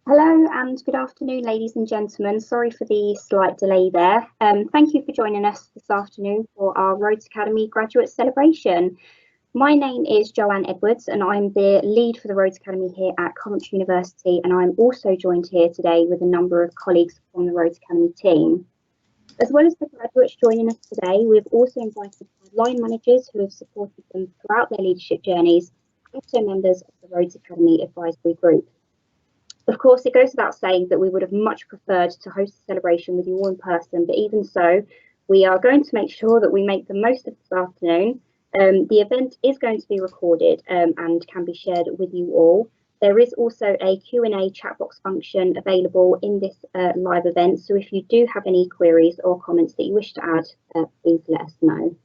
Hello and good afternoon, ladies and gentlemen. Sorry for the slight delay there. Thank you for joining us this afternoon for our Rhodes Academy graduate celebration. My name is Joanne Edwards and I'm the lead for the Rhodes Academy here at Coventry University, and I'm also joined here today with a number of colleagues from the Rhodes Academy team. As well as the graduates joining us today, we've also invited line managers who have supported them throughout their leadership journeys, and also members of the Rhodes Academy Advisory Group. Of course, it goes without saying that we would have much preferred to host a celebration with you all in person, but even so, we are going to make sure that we make the most of this afternoon. The event is going to be recorded and can be shared with you all. There is also a Q&A chat box function available in this live event, so if you do have any queries or comments that you wish to add, please let us know.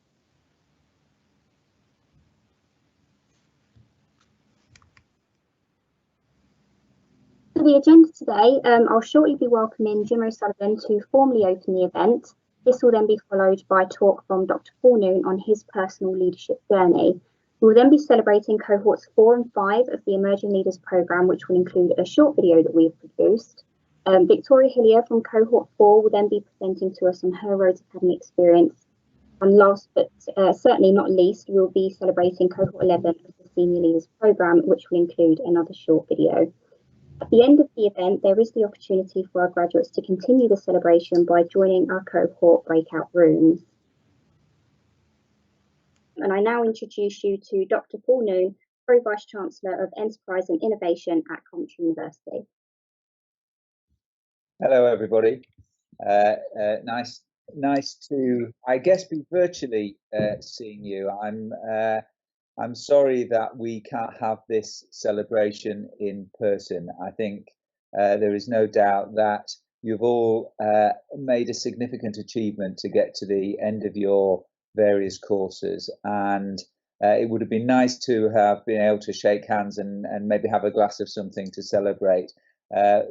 For the agenda today, I'll shortly be welcoming Jim O'Sullivan to formally open the event. This will then be followed by a talk from Dr. Paul Noon on his personal leadership journey. We will then be celebrating cohorts 4 and 5 of the Emerging Leaders Programme, which will include a short video that we've produced. Victoria Hillier from cohort 4 will then be presenting to us on her Rhodes Academy experience. And last but certainly not least, we'll be celebrating cohort 11 of the Senior Leaders Programme, which will include another short video. At the end of the event, there is the opportunity for our graduates to continue the celebration by joining our cohort breakout rooms. And I now introduce you to Dr. Paul Noon, Pro-Vice Chancellor of Enterprise and Innovation at Coventry University. Hello, everybody. Nice to, I guess, be virtually seeing you. I'm sorry that we can't have this celebration in person. I think there is no doubt that you've all made a significant achievement to get to the end of your various courses, and it would have been nice to have been able to shake hands and maybe have a glass of something to celebrate.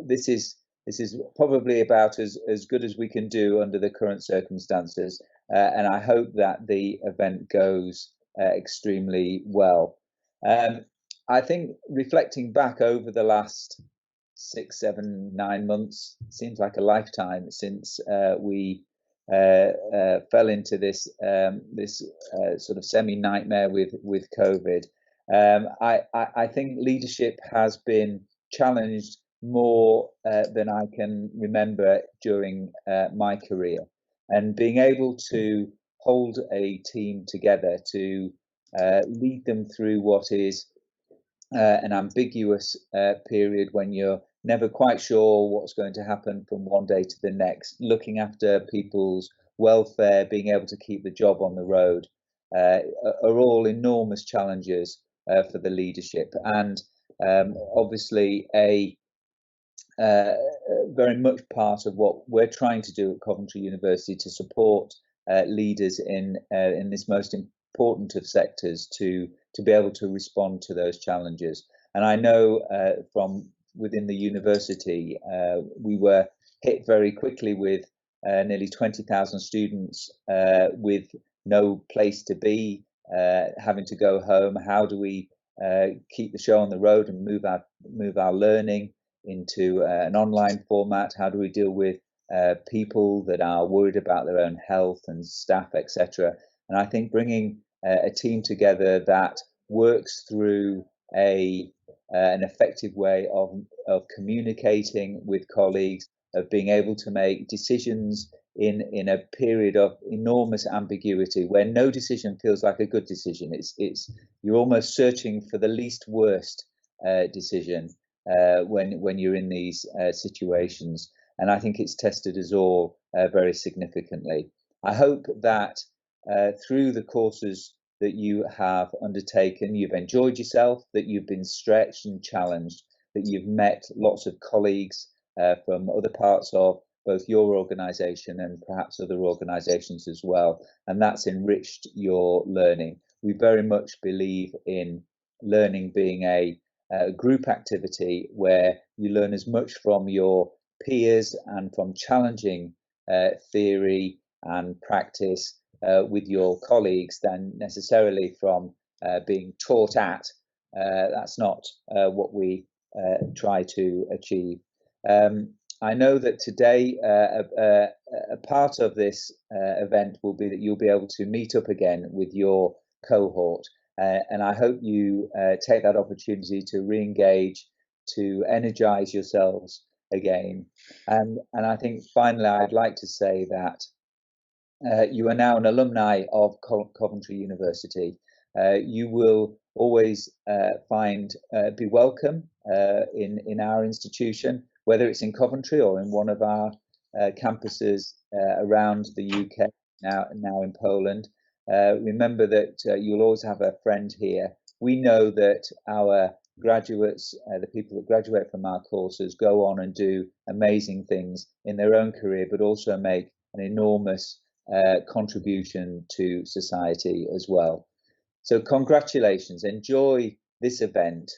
This is probably about as good as we can do under the current circumstances, and I hope that the event goes extremely well. I think reflecting back over the last 6, 7, 9 months, seems like a lifetime since we fell into this sort of semi-nightmare with COVID. I think leadership has been challenged more than I can remember during my career, and being able to hold a team together to lead them through what is an ambiguous period when you're never quite sure what's going to happen from one day to the next, looking after people's welfare, being able to keep the job on the road, are all enormous challenges for the leadership, and obviously very much part of what we're trying to do at Coventry University to support leaders in this most important of sectors to be able to respond to those challenges. And I know from within the university, we were hit very quickly with nearly 20,000 students with no place to be, having to go home. How do we keep the show on the road and move our learning into an online format? How do we deal with people that are worried about their own health and staff, etc.? And I think bringing a team together that works through an effective way of communicating with colleagues, of being able to make decisions in a period of enormous ambiguity, where no decision feels like a good decision. It's you're almost searching for the least worst decision when you're in these situations, and I think it's tested us all very significantly. I hope that through the courses that you have undertaken, you've enjoyed yourself, that you've been stretched and challenged, that you've met lots of colleagues from other parts of both your organisation and perhaps other organisations as well, and that's enriched your learning. We very much believe in learning being a group activity where you learn as much from your peers and from challenging theory and practice with your colleagues than necessarily from being taught at. That's not what we try to achieve. I know that today a part of this event will be that you'll be able to meet up again with your cohort, and I hope you take that opportunity to re-engage, to energize yourselves again. And I think finally I'd like to say that you are now an alumni of Coventry University. You will always be welcome in our institution, whether it's in Coventry or in one of our campuses around the UK, now in Poland. Remember that you'll always have a friend here. We know that our graduates, the people that graduate from our courses, go on and do amazing things in their own career, but also make an enormous contribution to society as well. So congratulations, enjoy this event,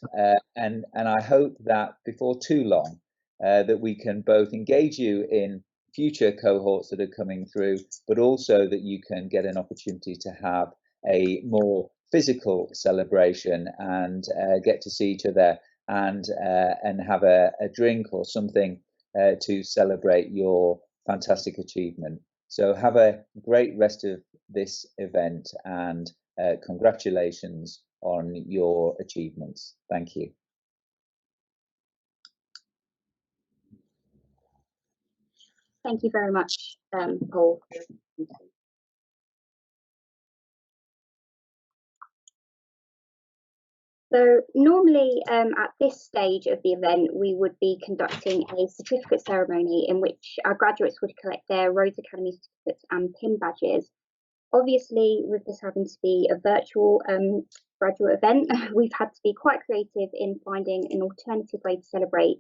and I hope that before too long that we can both engage you in future cohorts that are coming through, but also that you can get an opportunity to have a more physical celebration and get to see each other and have a drink or something to celebrate your fantastic achievement. So have a great rest of this event, and congratulations on your achievements. Thank you. Thank you very much, Paul. So normally at this stage of the event, we would be conducting a certificate ceremony in which our graduates would collect their Rhodes Academy certificates and pin badges. Obviously, with this having to be a virtual graduate event, we've had to be quite creative in finding an alternative way to celebrate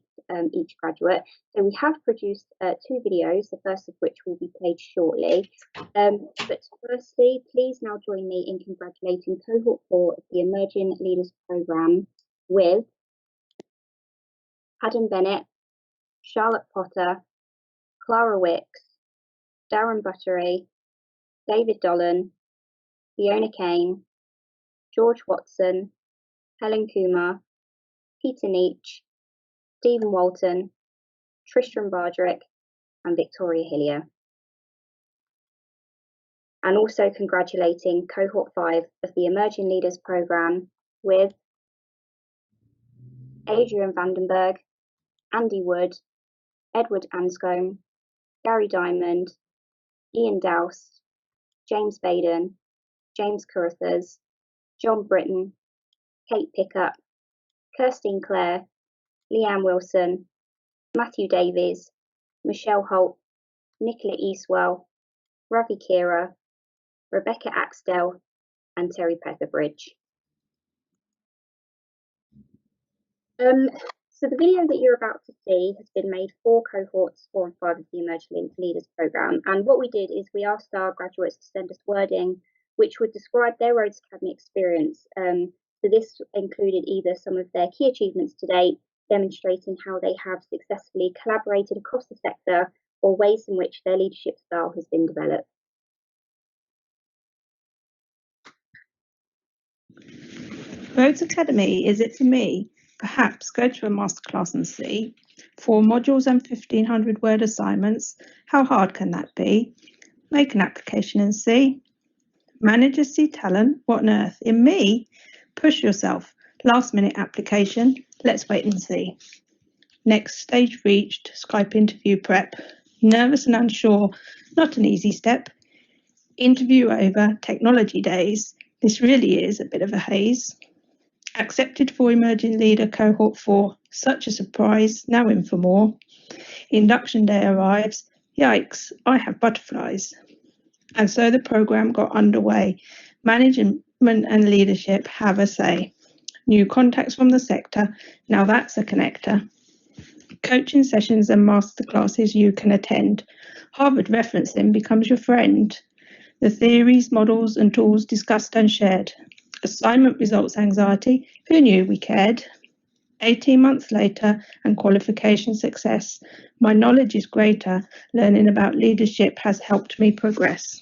each graduate. So we have produced 2 videos, the first of which will be played shortly. But firstly, please now join me in congratulating Cohort 4 of the Emerging Leaders Programme with Adam Bennett, Charlotte Potter, Clara Wicks, Darren Buttery, David Dolan, Fiona Kane, George Watson, Helen Kumar, Peter Neach, Stephen Walton, Tristram Bardrick, and Victoria Hillier. And also congratulating Cohort 5 of the Emerging Leaders Programme with Adrian Vandenberg, Andy Wood, Edward Anscombe, Gary Diamond, Ian Dowse, James Baden, James Carruthers, John Britton, Kate Pickup, Kirstine Clare, Leanne Wilson, Matthew Davies, Michelle Holt, Nicola Eastwell, Ravi Kira, Rebecca Axtell, and Terry Petherbridge. So the video that you're about to see has been made for cohorts 4 and 5 of the Emerging Leaders Programme. And what we did is we asked our graduates to send us wording which would describe their Rhodes Academy experience. So this included either some of their key achievements to date, demonstrating how they have successfully collaborated across the sector, or ways in which their leadership style has been developed. Rhodes Academy, is it for me? Perhaps go to a masterclass and see. 4 modules and 1,500 word assignments. How hard can that be? Make an application and see. Managers see talent. What on earth? In me? Push yourself. Last minute application. Let's wait and see. Next stage reached. Skype interview prep. Nervous and unsure. Not an easy step. Interview over. Technology days. This really is a bit of a haze. Accepted for Emerging Leader Cohort 4. Such a surprise. Now in for more. Induction day arrives. Yikes, I have butterflies. And so the programme got underway. Management and leadership have a say. New contacts from the sector. Now that's a connector. Coaching sessions and masterclasses you can attend. Harvard referencing becomes your friend. The theories, models and tools discussed and shared. Assignment results anxiety, who knew we cared? 18 months later and qualification success. My knowledge is greater. Learning about leadership has helped me progress.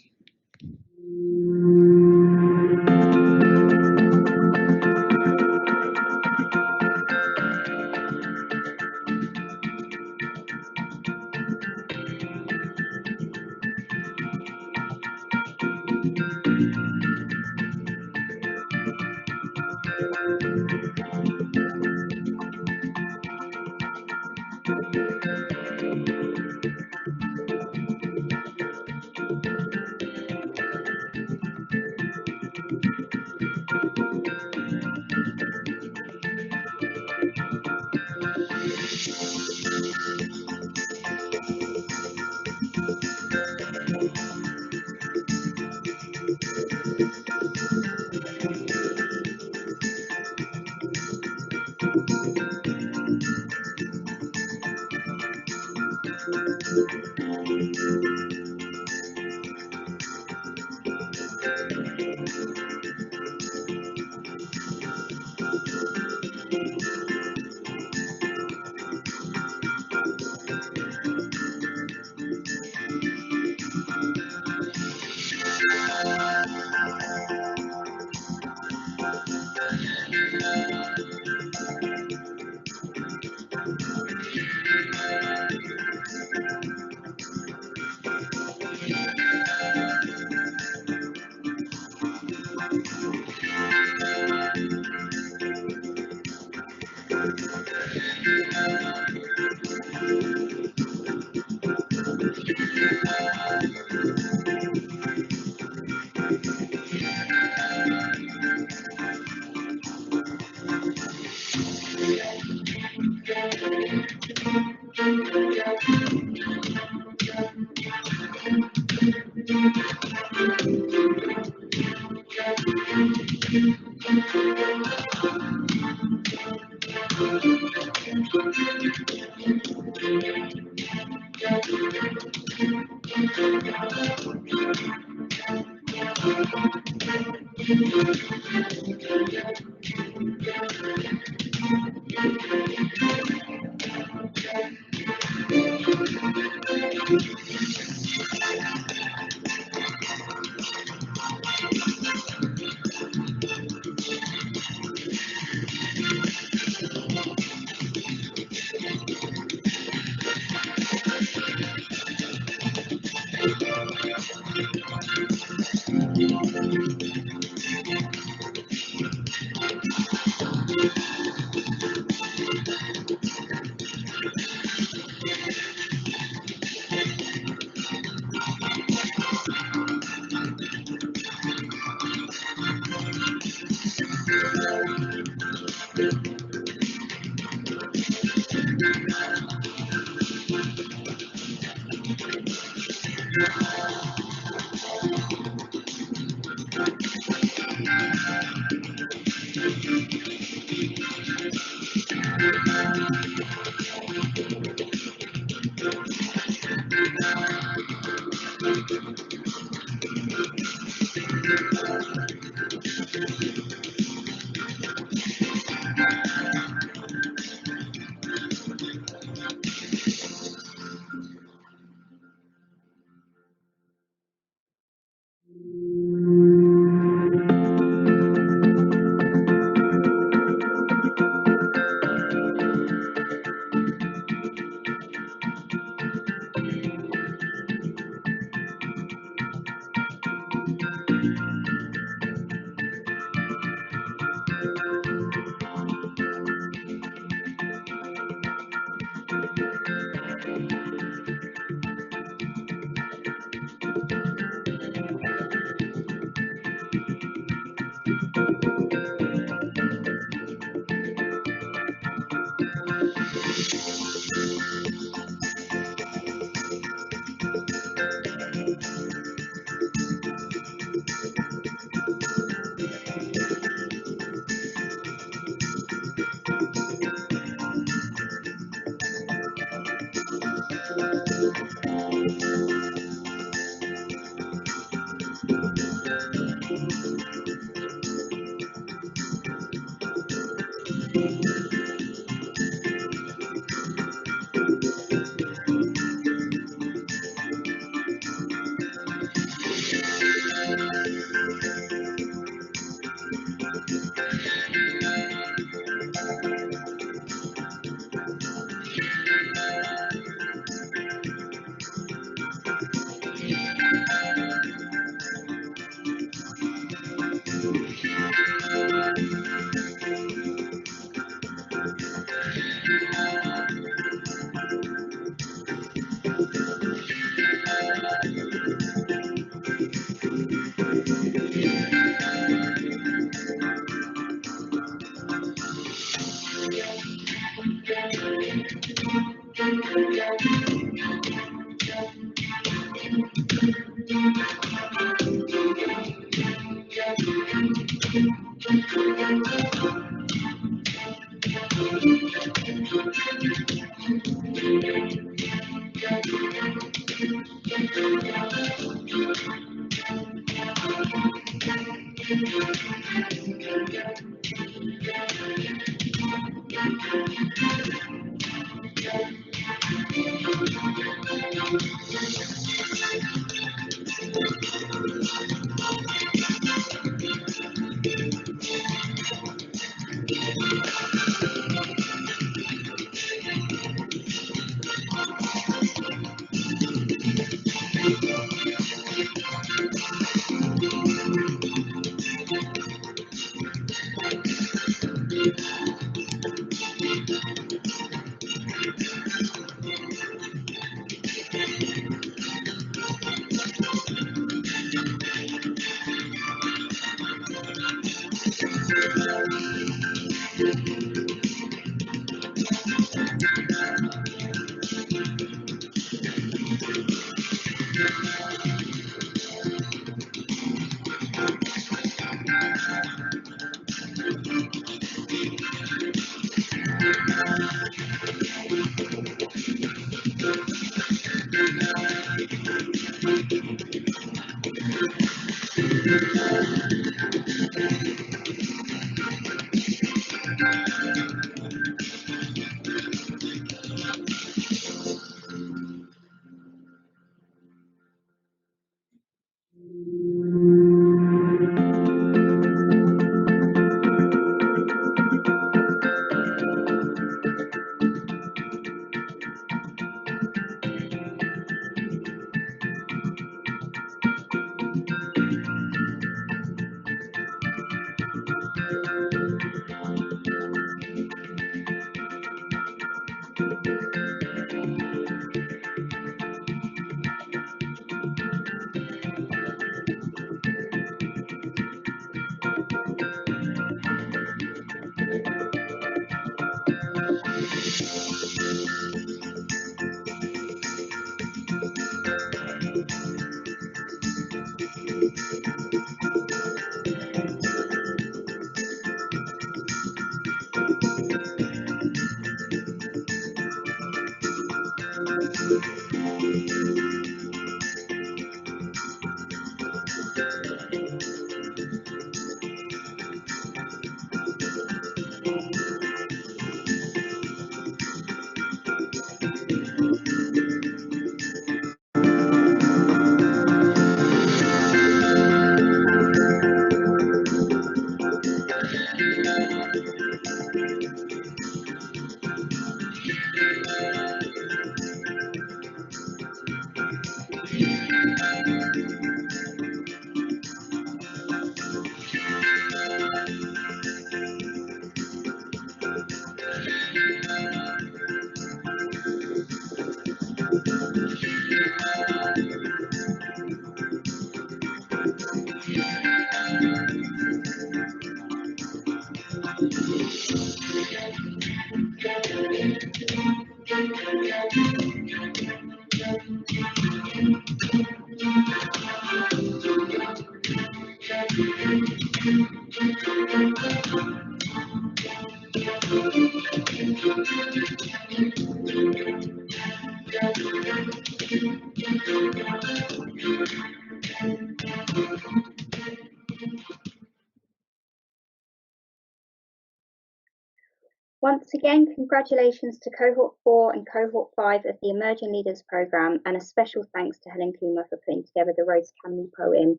Once again, congratulations to Cohort 4 and Cohort 5 of the Emerging Leaders Programme, and a special thanks to Helen Coomer for putting together the Rhodes Academy poem.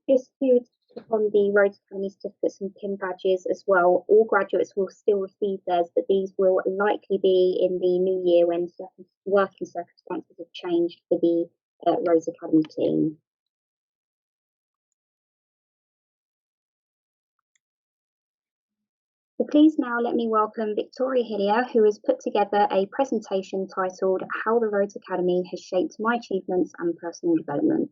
Just to touch upon the Rhodes Academy certificates and pin badges as well, all graduates will still receive theirs, but these will likely be in the new year when working circumstances have changed for the Rhodes Academy team. So please now let me welcome Victoria Hillier, who has put together a presentation titled How the Rhodes Academy Has Shaped My Achievements and Personal Development.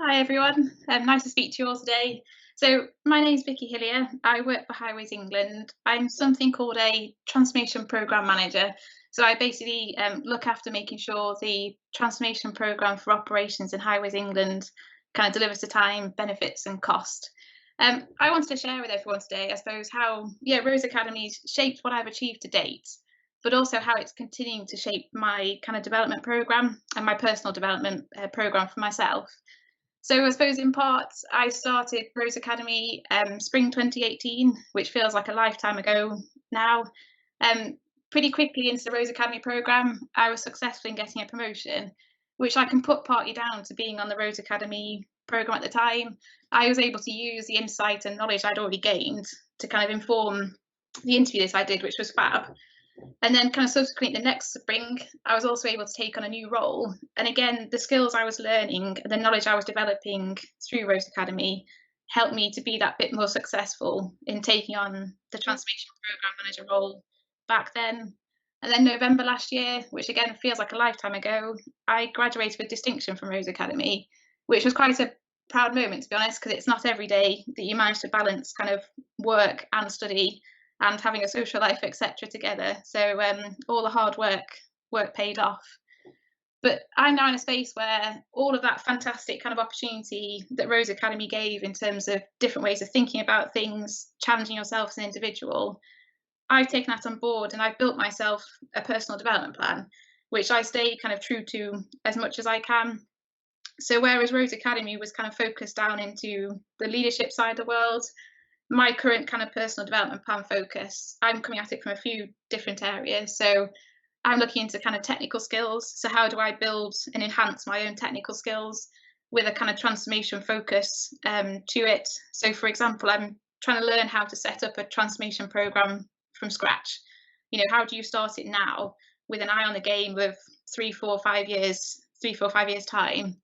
Hi everyone, nice to speak to you all today. So my name is Vicky Hillier. I work for Highways England. I'm something called a Transformation Programme Manager. So I basically look after making sure the transformation programme for operations in Highways England kind of delivers to time, benefits and cost. I wanted to share with everyone today, I suppose, how Rose Academy's shaped what I've achieved to date, but also how it's continuing to shape my kind of development programme and my personal development programme for myself. So I suppose in part, I started Rose Academy spring 2018, which feels like a lifetime ago now. Pretty quickly into the Rose Academy programme, I was successful in getting a promotion, which I can put partly down to being on the Rose Academy programme at the time. I was able to use the insight and knowledge I'd already gained to kind of inform the interview that I did, which was fab. And then kind of subsequently the next spring, I was also able to take on a new role. And again, the skills I was learning, the knowledge I was developing through Rose Academy helped me to be that bit more successful in taking on the Transformation Programme Manager role back then. And then November last year, which again feels like a lifetime ago, I graduated with distinction from Rose Academy, which was quite a proud moment, to be honest, because it's not every day that you manage to balance kind of work and study and having a social life, etc. together. So all the hard work paid off. But I'm now in a space where all of that fantastic kind of opportunity that Rose Academy gave in terms of different ways of thinking about things, challenging yourself as an individual, I've taken that on board and I've built myself a personal development plan, which I stay kind of true to as much as I can. So whereas Rose Academy was kind of focused down into the leadership side of the world, my current kind of personal development plan focus, I'm coming at it from a few different areas. So I'm looking into kind of technical skills. So how do I build and enhance my own technical skills with a kind of transformation focus to it? So for example, I'm trying to learn how to set up a transformation program from scratch. You know, how do you start it now with an eye on the game of 3, 4, 5 years time?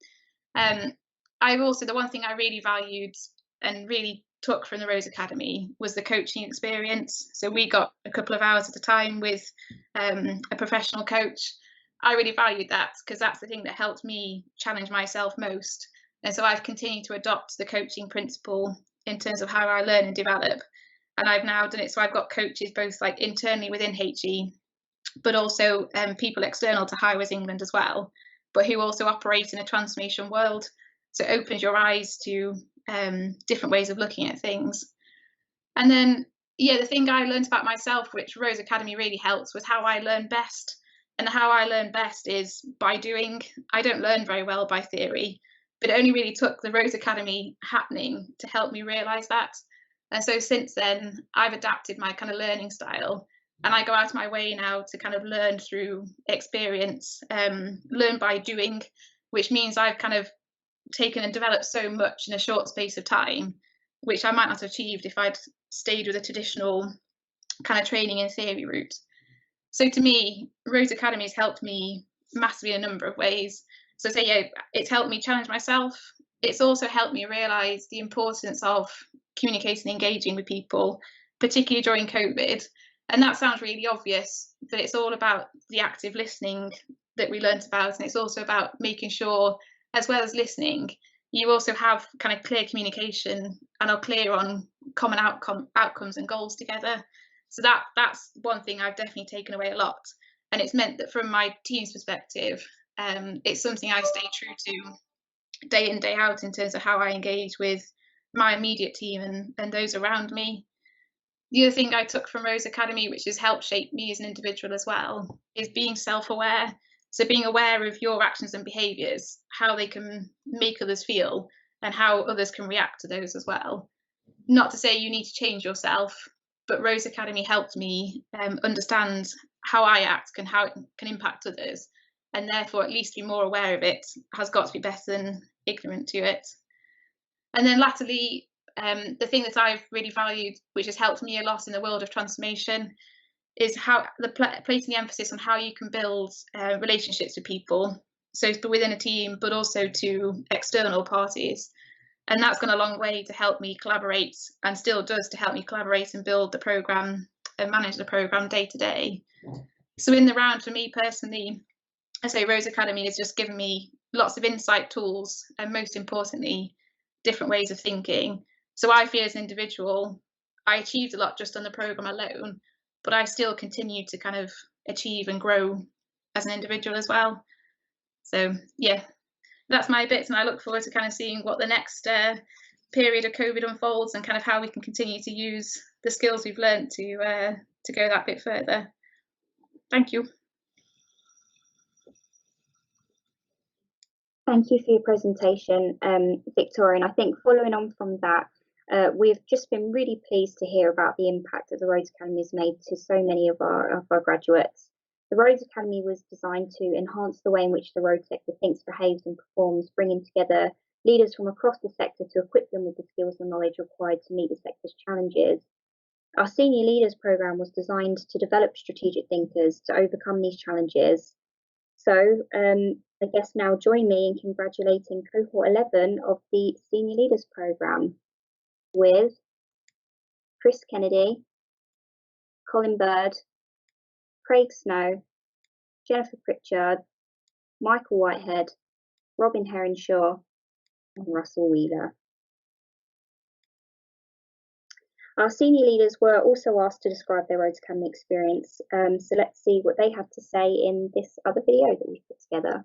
I've also, the one thing I really valued and really took from the Rose Academy was the coaching experience. So we got a couple of hours at a time with a professional coach. I really valued that because that's the thing that helped me challenge myself most. And so I've continued to adopt the coaching principle in terms of how I learn and develop. And I've now done it. So I've got coaches both like internally within HE, but also people external to Highways England as well, but who also operate in a transformation world. So it opens your eyes to different ways of looking at things. And then, the thing I learned about myself, which Rose Academy really helps, was how I learn best. And how I learn best is by doing. I don't learn very well by theory, but it only really took the Rose Academy happening to help me realise that. And so since then, I've adapted my kind of learning style, and I go out of my way now to kind of learn through experience, learn by doing, which means I've kind of taken and developed so much in a short space of time, which I might not have achieved if I'd stayed with a traditional kind of training and theory route. So to me, Rose Academy has helped me massively in a number of ways. So it's helped me challenge myself. It's also helped me realise the importance of communicating and engaging with people, particularly during COVID. And that sounds really obvious, but it's all about the active listening that we learnt about. And it's also about making sure, as well as listening, you also have kind of clear communication and are clear on common outcomes and goals together. So that's one thing I've definitely taken away a lot. And it's meant that from my team's perspective, it's something I stay true to day in, day out in terms of how I engage with my immediate team and those around me. The other thing I took from Rose Academy, which has helped shape me as an individual as well, is being self-aware. So being aware of your actions and behaviours, how they can make others feel and how others can react to those as well. Not to say you need to change yourself, but Rose Academy helped me understand how I act and how it can impact others, and therefore at least be more aware of it has got to be better than ignorant to it. And then latterly, the thing that I've really valued, which has helped me a lot in the world of transformation, is how placing the emphasis on how you can build relationships with people, so within a team, but also to external parties. And that's gone a long way to help me collaborate, and still does to help me collaborate and build the programme and manage the programme day to day. So in the round, for me personally, I say Rose Academy has just given me lots of insight tools, and most importantly, different ways of thinking. So I feel as an individual, I achieved a lot just on the programme alone, but I still continue to kind of achieve and grow as an individual as well. So that's my bits, and I look forward to kind of seeing what the next period of COVID unfolds and kind of how we can continue to use the skills we've learned to go that bit further. Thank you. Thank you for your presentation, Victoria. And I think following on from that, we've just been really pleased to hear about the impact that the Rhodes Academy has made to so many of our graduates. The Rhodes Academy was designed to enhance the way in which the road sector thinks, behaves and performs, bringing together leaders from across the sector to equip them with the skills and knowledge required to meet the sector's challenges. Our Senior Leaders Programme was designed to develop strategic thinkers to overcome these challenges. So I guess now join me in congratulating Cohort 11 of the Senior Leaders Programme with Chris Kennedy, Colin Bird, Craig Snow, Jennifer Pritchard, Michael Whitehead, Robin Heronshaw, and Russell Wheeler. Our senior leaders were also asked to describe their Rhodes Academy experience, so let's see what they have to say in this other video that we've put together.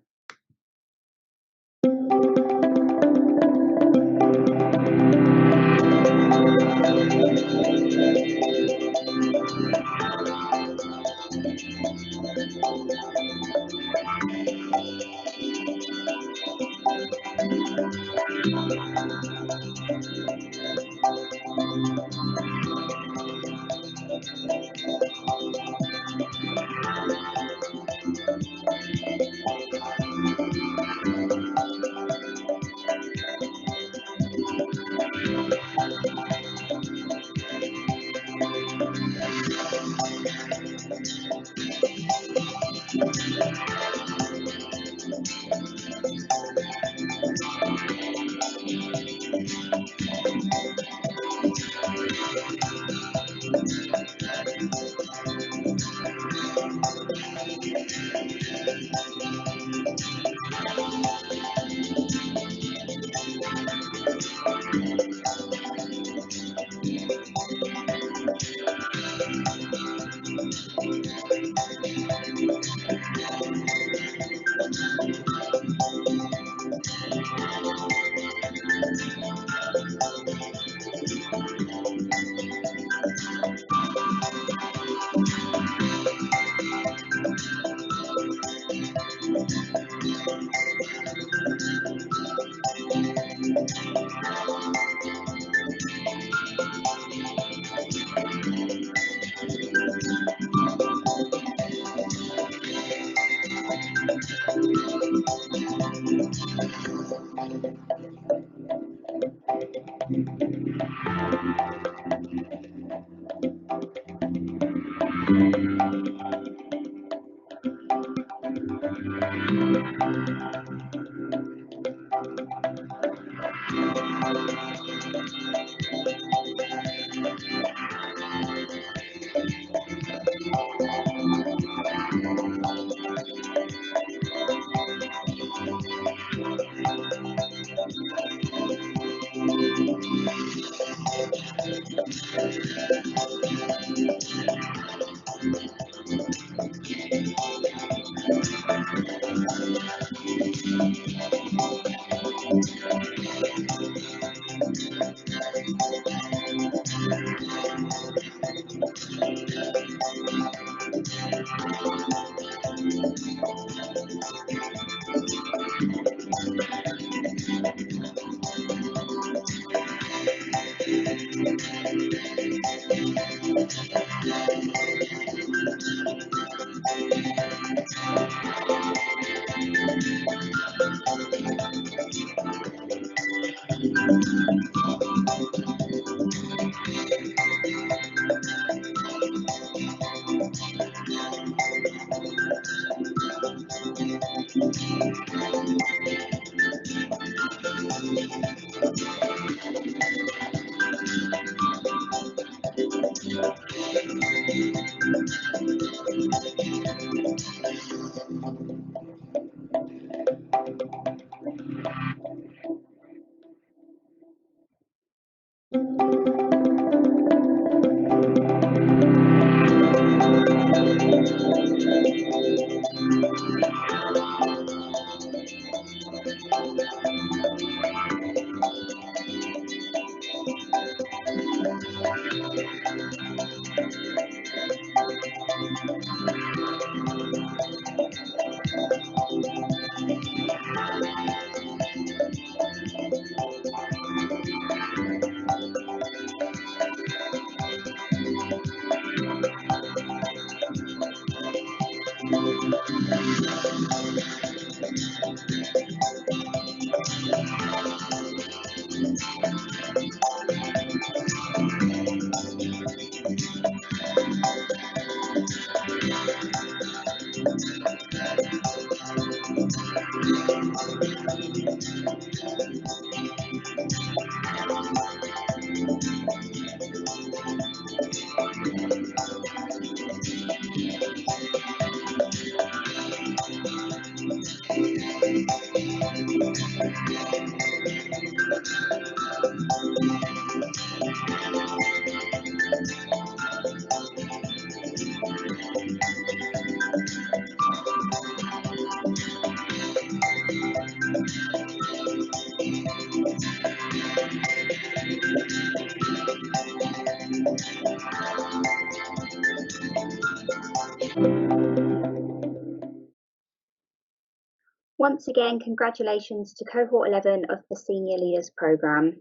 Once again, congratulations to Cohort 11 of the Senior Leaders Programme.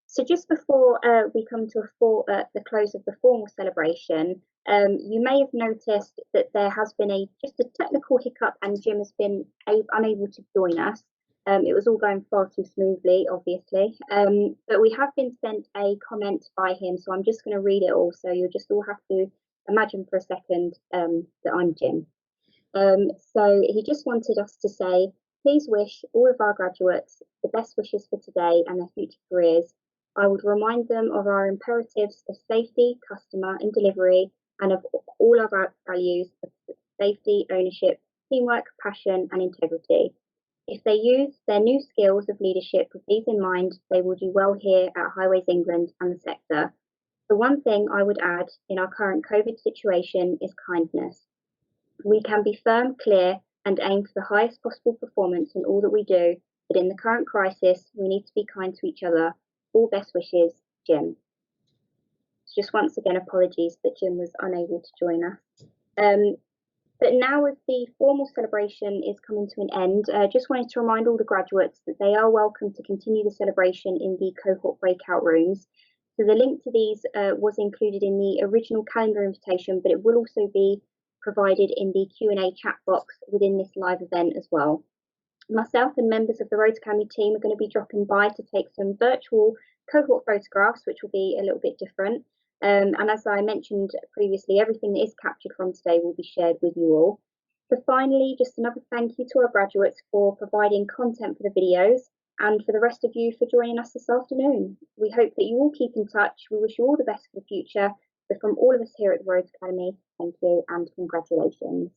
So just before we come to the close of the formal celebration, you may have noticed that there has been just a technical hiccup and Jim has been unable to join us. It was all going far too smoothly, obviously, but we have been sent a comment by him, so I'm just going to read it all, so you'll just all have to imagine for a second that I'm Jim. So he just wanted us to say, please wish all of our graduates the best wishes for today and their future careers. I would remind them of our imperatives of safety, customer and delivery, and of all of our values of safety, ownership, teamwork, passion and integrity. If they use their new skills of leadership with these in mind, they will do well here at Highways England and the sector. The one thing I would add in our current COVID situation is kindness. We can be firm, clear, and aim for the highest possible performance in all that we do, but in the current crisis, we need to be kind to each other. All best wishes, Jim. Just once again, apologies that Jim was unable to join us. But now as the formal celebration is coming to an end, just wanted to remind all the graduates that they are welcome to continue the celebration in the cohort breakout rooms. So the link to these was included in the original calendar invitation, but it will also be provided in the Q&A chat box within this live event as well. Myself and members of the Roads Academy team are going to be dropping by to take some virtual cohort photographs, which will be a little bit different. And as I mentioned previously, everything that is captured from today will be shared with you all. So finally, just another thank you to our graduates for providing content for the videos and for the rest of you for joining us this afternoon. We hope that you all keep in touch. We wish you all the best for the future. So from all of us here at the Roads Academy, thank you and congratulations.